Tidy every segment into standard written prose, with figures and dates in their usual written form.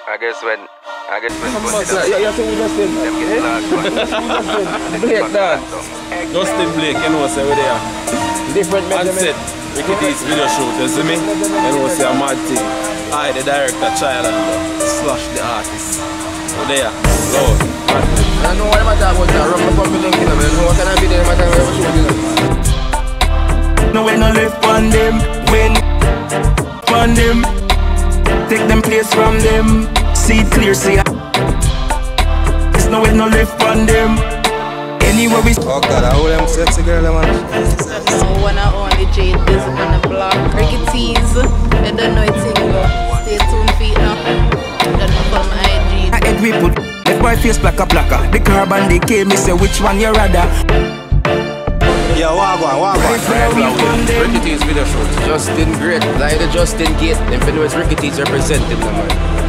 I guess when Yeah, so Justin. Blake that. Justin Blake, you know, say where they are. Different measurement. Ricky Teetz video shoot, you see me? You know, say a mad thing. I, the director, child, and slash the artist. So there, Lord. I know what I'm talking about. Rub the pumping link in them. What kind of video am I talking about? No, we no live on them. Win on them. Take them place from them. See it clear, see it. There's no way no live on them. Anywhere we. Oh God, I hold them sexy girl, man. So one and only Jade is on the block. Ricky Teetz. I don't know it's in go. Stay tuned for it now. Don't know from IG. I head we put left my face blacker. The carbon decay, me say which one you rather. Yeah, wagwan. Ricky Teetz video shoot. Justin great. Like the Justin Gate. Them for it's Ricky Teetz representing them, man.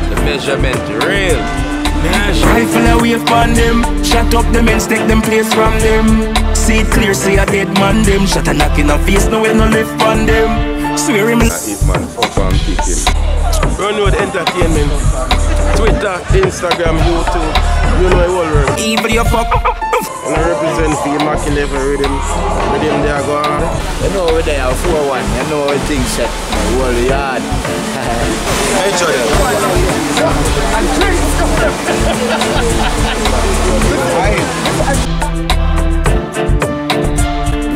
The measurement real. Rifle away from them. Shut up them and take them place from them. See it clear, see a dead man them. Shut a knock in the face, no way no live on them. Swear him. If man, fuck on picking. Run with entertainment. Twitter, Instagram, YouTube. You know I will run. Evil you fuck. And I represent for you, Mackie level rhythm. Rhythm there go on. You know we're there, 4-1. You know how things set. World yard. Enjoy them.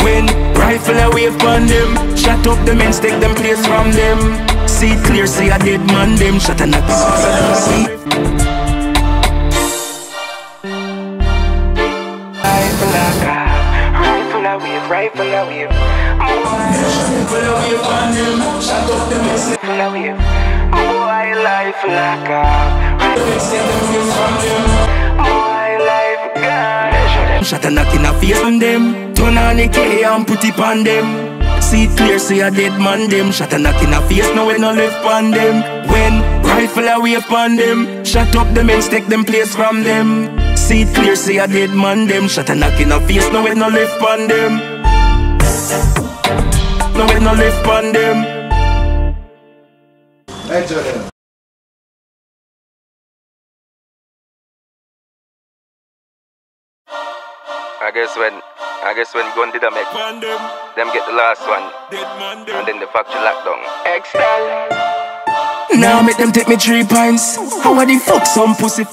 When rifle away from them. Shut up them and take them place from them. See it clear, see a dead man them. Shut a knock. Rifle away from them. Shut up them and take them away. Boy, life like a boy, life gone. Shut a knock in the face on them. Turn on the K and put it on them. See it clear, see a dead man them. Shut a knock in the face, no way no live on them. When rifle away from them. Shut up them and take them place from them. See it clear, see a dead man them. Shut a knock in the face, no way no live on them. No way no live on them. Enjoy them. I guess when gun did a make them get the last one, and then the factory lockdown. Now make them take me 3 pints. How are the fuck some pussy?